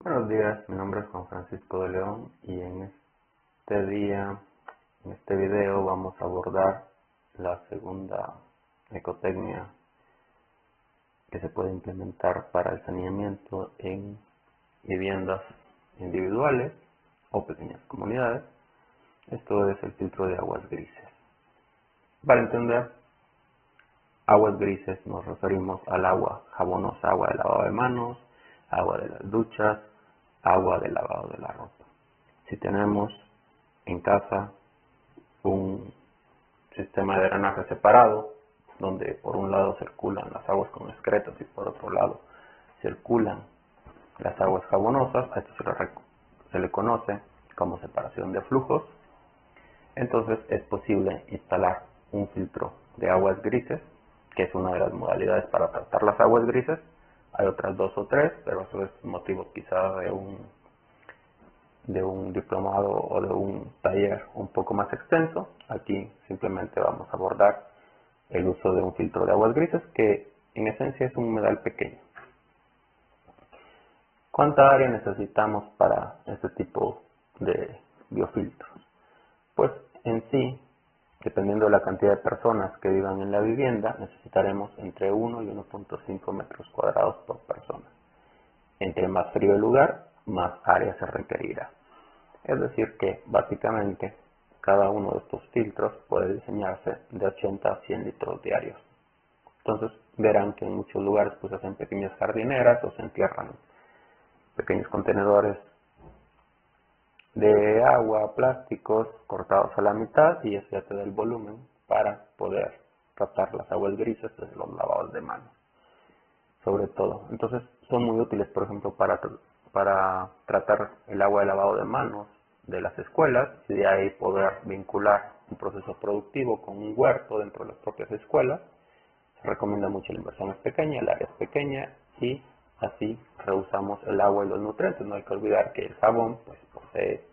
Buenos días, mi nombre es Juan Francisco de León y en este video vamos a abordar la segunda ecotecnia que se puede implementar para el saneamiento en viviendas individuales o pequeñas comunidades. Esto es el filtro de aguas grises. Para entender aguas grises nos referimos al agua jabonosa, agua de lavado de manos, agua de las duchas, agua de lavado de la ropa. Si tenemos en casa un sistema de drenaje separado, donde por un lado circulan las aguas con excretos y por otro lado circulan las aguas jabonosas, a esto se le conoce como separación de flujos. Entonces es posible instalar un filtro de aguas grises, que es una de las modalidades para tratar las aguas grises. Hay otras 2 o 3, pero eso es motivo quizá de un diplomado o de un taller un poco más extenso. Aquí simplemente vamos a abordar el uso de un filtro de aguas grises, que en esencia es un humedal pequeño. ¿Cuánta área necesitamos para este tipo de biofiltros? Pues en sí, dependiendo de la cantidad de personas que vivan en la vivienda, necesitaremos entre 1 y 1.5 metros cuadrados por persona. Entre más frío el lugar, más área se requerirá. Es decir que, básicamente, cada uno de estos filtros puede diseñarse de 80 a 100 litros diarios. Entonces, verán que en muchos lugares pues hacen pequeñas jardineras o se entierran pequeños contenedores de agua, plásticos cortados a la mitad, y eso ya te da el volumen para poder tratar las aguas grises desde los lavados de manos, sobre todo. Entonces son muy útiles, por ejemplo, para tratar el agua de lavado de manos de las escuelas, y de ahí poder vincular un proceso productivo con un huerto dentro de las propias escuelas. Se recomienda mucho, la inversión es pequeña, el área es pequeña y así reusamos el agua y los nutrientes. No hay que olvidar que el jabón pues posee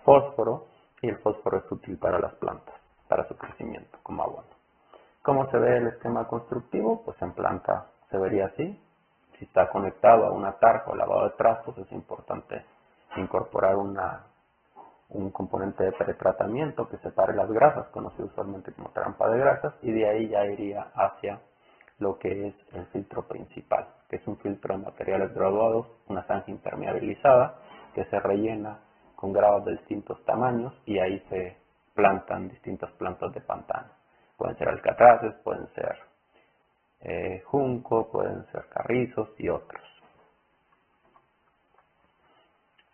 fósforo, y el fósforo es útil para las plantas, para su crecimiento como abono. ¿Cómo se ve el esquema constructivo? Pues en planta se vería así. Si está conectado a una tarja o lavado de trastos, es importante incorporar un componente de pretratamiento que separe las grasas, conocido usualmente como trampa de grasas, y de ahí ya iría hacia lo que es el filtro principal, que es un filtro de materiales graduados, una zanja impermeabilizada que se rellena con gravas de distintos tamaños, y ahí se plantan distintas plantas de pantano. Pueden ser alcatraces, pueden ser junco, pueden ser carrizos y otros.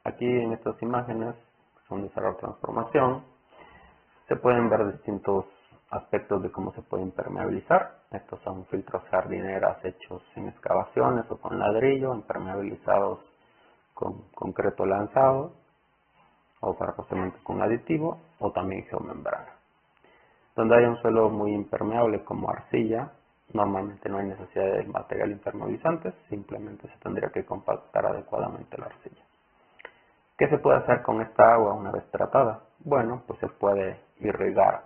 Aquí en estas imágenes, que son de cerrar transformación, se pueden ver distintos aspectos de cómo se puede impermeabilizar. Estos son filtros jardineras hechos en excavaciones o con ladrillo, impermeabilizados con concreto lanzado o parcialmente con aditivo, o también geomembrana. Donde hay un suelo muy impermeable como arcilla, normalmente no hay necesidad de material impermeabilizante, simplemente se tendría que compactar adecuadamente la arcilla. ¿Qué se puede hacer con esta agua una vez tratada? Bueno, pues se puede irrigar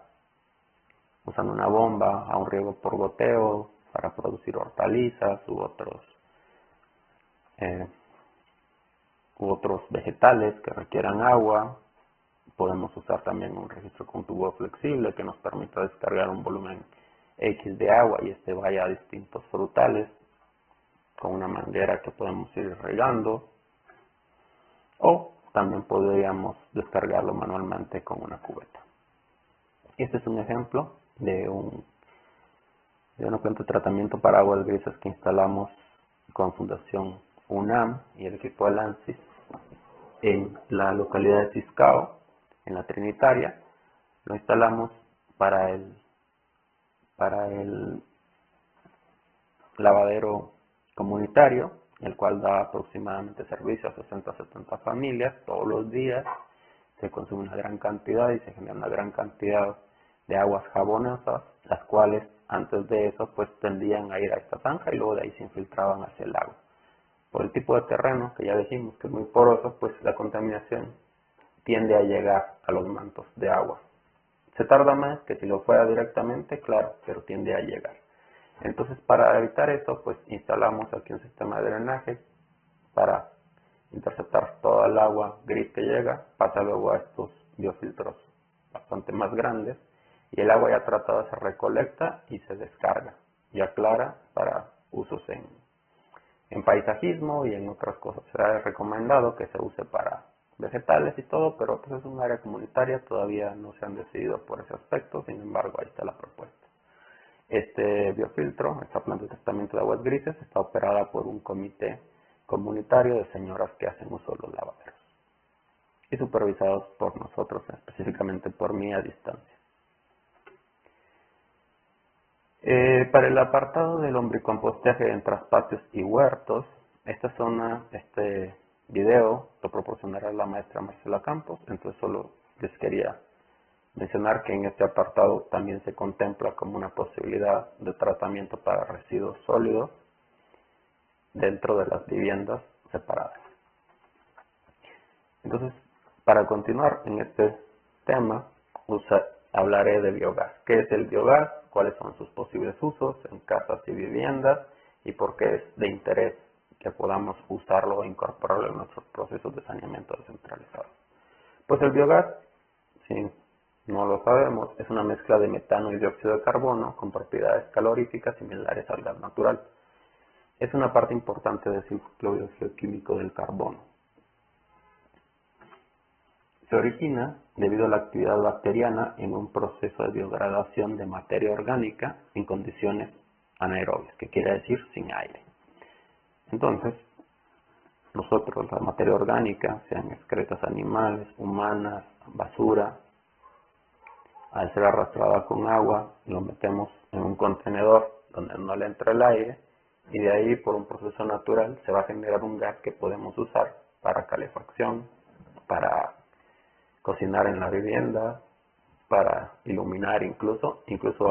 usando una bomba a un riego por goteo para producir hortalizas u otros vegetales que requieran agua. Podemos usar también un registro con tubo flexible que nos permita descargar un volumen X de agua y este vaya a distintos frutales con una manguera que podemos ir regando, o también podríamos descargarlo manualmente con una cubeta. Este es un ejemplo de una planta de tratamiento para aguas grises que instalamos con Fundación UNAM y el equipo de ANSYS en la localidad de Tiscao, en la Trinitaria. Lo instalamos para el lavadero comunitario, el cual da aproximadamente servicio a 60 a 70 familias todos los días. Se consume una gran cantidad y se genera una gran cantidad de aguas jabonosas, las cuales antes de eso pues tendían a ir a esta zanja y luego de ahí se infiltraban hacia el lago. Por el tipo de terreno, que ya dijimos que es muy poroso, pues la contaminación tiende a llegar a los mantos de agua. Se tarda más que si lo fuera directamente, claro, pero tiende a llegar. Entonces, para evitar esto, pues instalamos aquí un sistema de drenaje para interceptar toda el agua gris que llega, pasa luego a estos biofiltros bastante más grandes y el agua ya tratada se recolecta y se descarga, ya clara para usos en paisajismo y en otras cosas. Se ha recomendado que se use para vegetales y todo, pero pues es un área comunitaria, todavía no se han decidido por ese aspecto, sin embargo ahí está la propuesta. Este biofiltro, esta planta de tratamiento de aguas grises, está operada por un comité comunitario de señoras que hacen uso de los lavaderos y supervisados por nosotros, específicamente por mí a distancia. Para el apartado del lombricompostaje en traspatios y huertos, este video lo proporcionará la maestra Marcela Campos, entonces solo les quería mencionar que en este apartado también se contempla como una posibilidad de tratamiento para residuos sólidos dentro de las viviendas separadas. Entonces, para continuar en este tema, hablaré de biogás. ¿Qué es el biogás? ¿Cuáles son sus posibles usos en casas y viviendas? ¿Y por qué es de interés que podamos usarlo e incorporarlo en nuestros procesos de saneamiento descentralizado? Pues el biogás, si no lo sabemos, es una mezcla de metano y dióxido de carbono con propiedades caloríficas similares al gas natural. Es una parte importante del ciclo bioquímico del carbono. Se origina debido a la actividad bacteriana en un proceso de biodegradación de materia orgánica en condiciones anaerobias, que quiere decir sin aire. Entonces, nosotros, la materia orgánica, sean excretas animales, humanas, basura, al ser arrastrada con agua, lo metemos en un contenedor donde no le entra el aire y de ahí, por un proceso natural, se va a generar un gas que podemos usar para calefacción, para cocinar en la vivienda, para iluminar incluso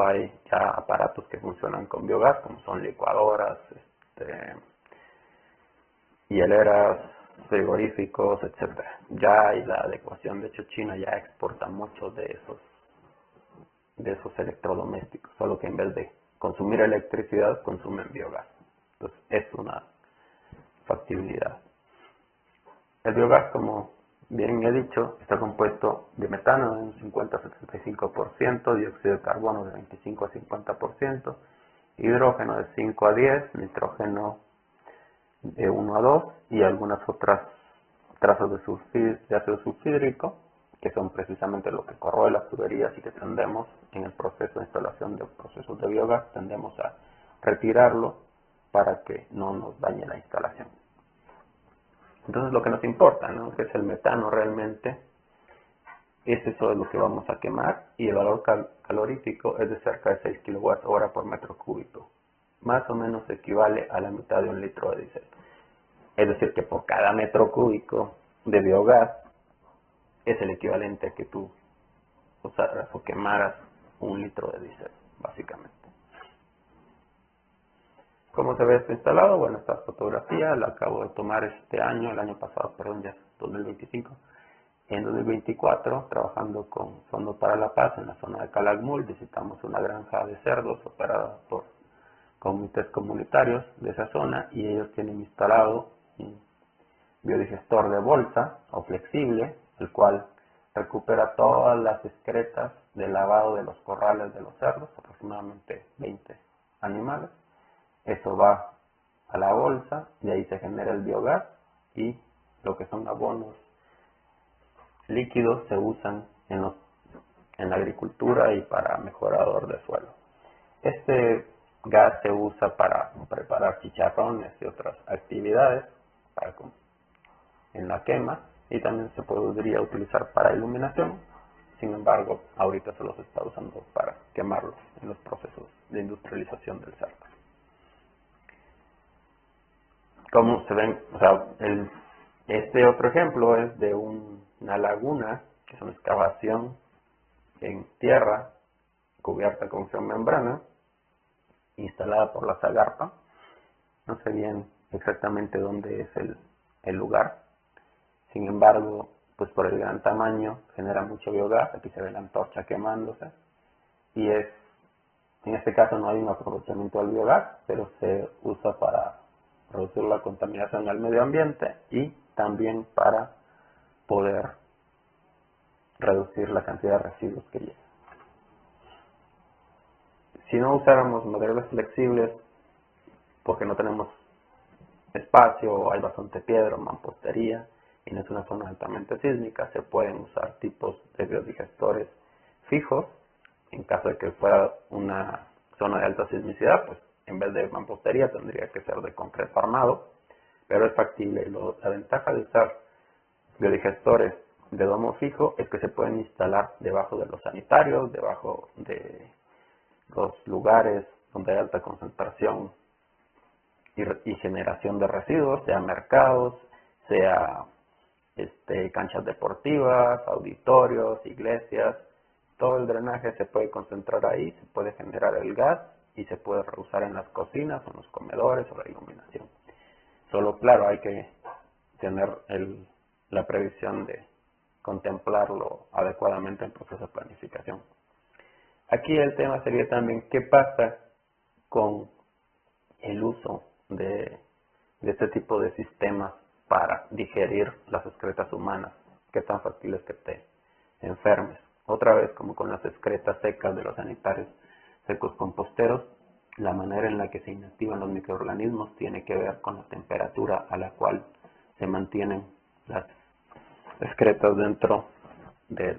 hay ya aparatos que funcionan con biogás, como son licuadoras, hieleras, frigoríficos, etcétera. Ya hay la adecuación, de hecho China ya exporta muchos de esos electrodomésticos, solo que en vez de consumir electricidad consumen biogás. Entonces es una factibilidad. El biogás, como bien he dicho, está compuesto de metano de un 50-75%, dióxido de carbono de 25 a 50%, hidrógeno de 5 a 10, nitrógeno de 1 a 2 y algunas otras trazas de ácido sulfídrico, que son precisamente lo que corroe las tuberías y que tendemos en el proceso de instalación de procesos de biogás, tendemos a retirarlo para que no nos dañe la instalación. Entonces lo que nos importa, ¿no?, que es el metano realmente, es eso de lo que vamos a quemar y el valor calorífico es de cerca de 6 kWh por metro cúbico. Más o menos equivale a la mitad de un litro de diésel. Es decir, que por cada metro cúbico de biogás es el equivalente a que tú usaras o quemaras un litro de diésel, básicamente. ¿Cómo se ve esto instalado? Bueno, esta fotografía la acabo de tomar el año pasado, perdón, ya es 2025. En 2024, trabajando con Fondo para la Paz en la zona de Calakmul, visitamos una granja de cerdos operada por comités comunitarios de esa zona y ellos tienen instalado un biodigestor de bolsa o flexible, el cual recupera todas las excretas del lavado de los corrales de los cerdos, aproximadamente 20 animales. Eso va a la bolsa y ahí se genera el biogás y lo que son abonos líquidos se usan en la agricultura y para mejorador de suelo. Este gas se usa para preparar chicharrones y otras actividades en la quema y también se podría utilizar para iluminación. Sin embargo, ahorita se los está usando para quemarlos en los procesos de industrialización del cerdo. Como se ven, este otro ejemplo es de una laguna, que es una excavación en tierra cubierta con geomembrana, instalada por la Zagarpa. No sé bien exactamente dónde es el lugar. Sin embargo, pues por el gran tamaño genera mucho biogás. Aquí se ve la antorcha quemándose. Y en este caso no hay un aprovechamiento del biogás, pero se usa para reducir la contaminación al medio ambiente y también para poder reducir la cantidad de residuos que llega. Si no usáramos materiales flexibles porque no tenemos espacio, hay bastante piedra o mampostería y no es una zona altamente sísmica, se pueden usar tipos de biodigestores fijos. En caso de que fuera una zona de alta sismicidad, pues en vez de mampostería tendría que ser de concreto armado, pero es factible. La ventaja de usar biodigestores de domo fijo es que se pueden instalar debajo de los sanitarios, debajo de los lugares donde hay alta concentración y generación de residuos, sea mercados, sea canchas deportivas, auditorios, iglesias. Todo el drenaje se puede concentrar ahí, se puede generar el gas y se puede reusar en las cocinas, en los comedores o la iluminación. Solo, claro, hay que tener la previsión de contemplarlo adecuadamente en el proceso de planificación. Aquí el tema sería también qué pasa con el uso de este tipo de sistemas para digerir las excretas humanas, qué tan factible es que te enfermes. Otra vez, como con las excretas secas de los sanitarios secos composteros, la manera en la que se inactivan los microorganismos tiene que ver con la temperatura a la cual se mantienen las excretas dentro de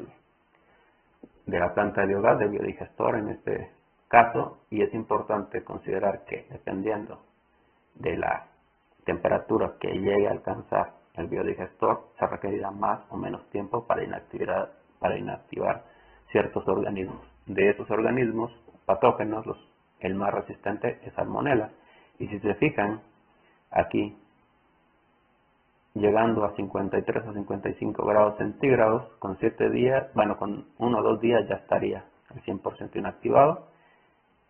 la planta de biogás, del biodigestor en este caso, y es importante considerar que dependiendo de la temperatura que llegue a alcanzar el biodigestor, se requerirá más o menos tiempo para inactivar ciertos organismos. De esos organismos patógenos, el más resistente es Salmonella. Y si se fijan, aquí, llegando a 53 o 55 grados centígrados, con 7 días, con 1 o 2 días ya estaría al 100% inactivado.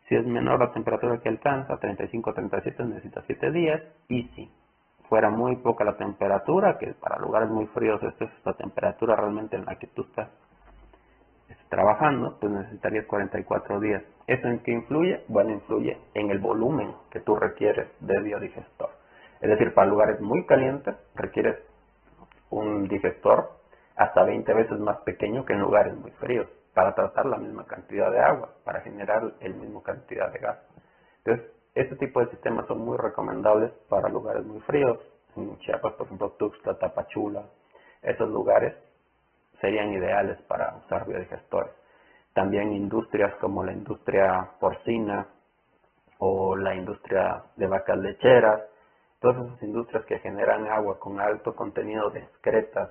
Si es menor la temperatura que alcanza, 35 o 37, necesita 7 días. Y si fuera muy poca la temperatura, que para lugares muy fríos esta es la temperatura realmente en la que tú estás trabajando, pues necesitarías 44 días. ¿Eso en qué influye? Bueno, influye en el volumen que tú requieres de biodigestor. Es decir, para lugares muy calientes requieres un digestor hasta 20 veces más pequeño que en lugares muy fríos, para tratar la misma cantidad de agua, para generar el mismo cantidad de gas. Entonces, este tipo de sistemas son muy recomendables para lugares muy fríos. En Chiapas, por ejemplo, Tuxtla, Tapachula, esos lugares serían ideales para usar biodigestores. También industrias como la industria porcina o la industria de vacas lecheras, todas esas industrias que generan agua con alto contenido de excretas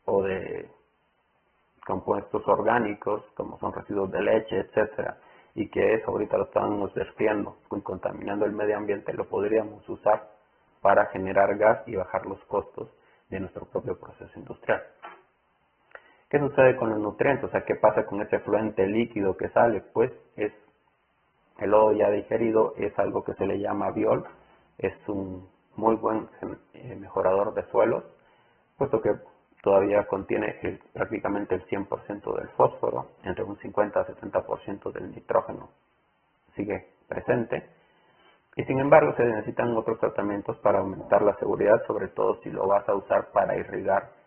o de compuestos orgánicos, como son residuos de leche, etcétera, y que eso ahorita lo estamos vertiendo, contaminando el medio ambiente, lo podríamos usar para generar gas y bajar los costos de nuestro propio proceso industrial. ¿Qué sucede con los nutrientes? O sea, ¿qué pasa con ese efluente líquido que sale? Pues es el lodo ya digerido, es algo que se le llama biol, es un muy buen mejorador de suelos, puesto que todavía contiene prácticamente el 100% del fósforo, entre un 50 a 70% del nitrógeno sigue presente, y sin embargo se necesitan otros tratamientos para aumentar la seguridad, sobre todo si lo vas a usar para irrigar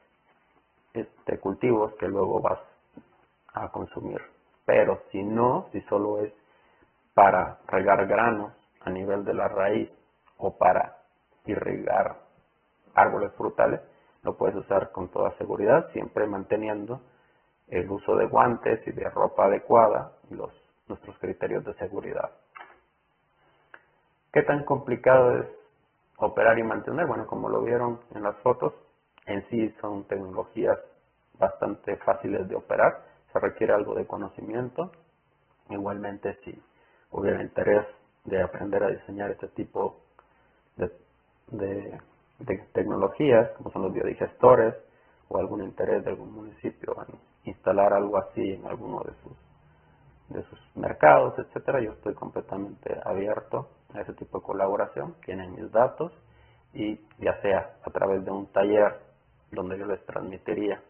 cultivos que luego vas a consumir. Pero si no, si solo es para regar granos a nivel de la raíz o para irrigar árboles frutales, lo puedes usar con toda seguridad, siempre manteniendo el uso de guantes y de ropa adecuada y nuestros criterios de seguridad. ¿Qué tan complicado es operar y mantener? Bueno, como lo vieron en las fotos, en sí son tecnologías bastante fáciles de operar, se requiere algo de conocimiento. Igualmente, si hubiera interés de aprender a diseñar este tipo de tecnologías, como son los biodigestores, o algún interés de algún municipio en instalar algo así en alguno de sus mercados, etcétera, yo estoy completamente abierto a ese tipo de colaboración. Tienen mis datos y ya sea a través de un taller donde yo les transmitiría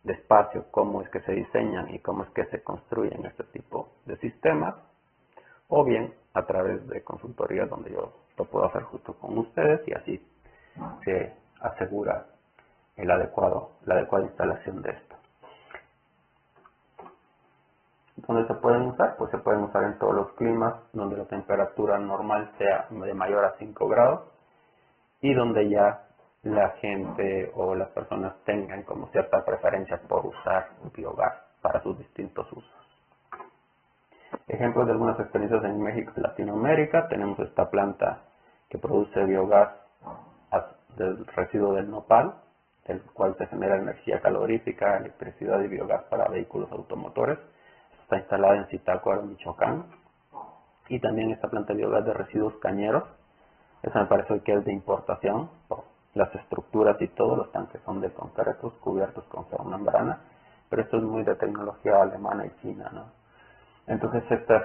despacio cómo es que se diseñan y cómo es que se construyen este tipo de sistemas, o bien a través de consultorías donde yo lo puedo hacer justo con ustedes y así se asegura la adecuada instalación de esto. ¿Dónde se pueden usar? Pues se pueden usar en todos los climas donde la temperatura normal sea de mayor a 5 grados y donde ya la gente o las personas tengan como cierta preferencia por usar biogás para sus distintos usos. Ejemplos de algunas experiencias en México y Latinoamérica: tenemos esta planta que produce biogás del residuo del nopal, del cual se genera energía calorífica, electricidad y biogás para vehículos automotores. Está instalada en Zitácuaro, Michoacán. Y también esta planta de biogás de residuos cañeros. Esa me parece que es de importación, por las estructuras y todo. Los tanques son de concretos cubiertos con ferromembrana, pero esto es muy de tecnología alemana y china, ¿no? Entonces esta es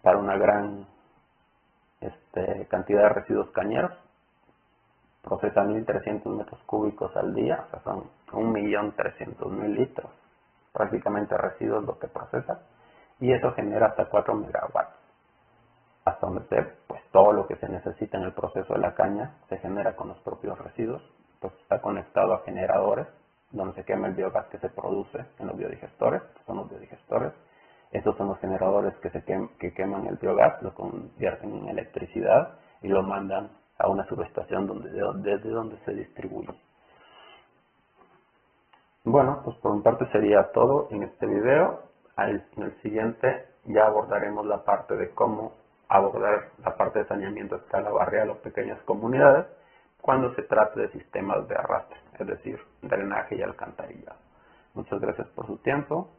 para una gran cantidad de residuos cañeros. Procesa 1.300 metros cúbicos al día, o sea, son 1.300.000 litros, prácticamente residuos lo que procesa, y eso genera hasta 4 megawatts. Hasta donde esté, pues todo lo que se necesita en el proceso de la caña se genera con los propios residuos, pues está conectado a generadores, donde se quema el biogás que se produce en los biodigestores, que son los biodigestores. Estos son los generadores que queman el biogás, lo convierten en electricidad y lo mandan a una subestación desde donde se distribuye. Bueno, pues por mi parte sería todo en este video. En el siguiente ya abordaremos la parte de cómo abordar la parte de saneamiento a escala barrial o pequeñas comunidades cuando se trate de sistemas de arrastre, es decir, drenaje y alcantarillado. Muchas gracias por su tiempo.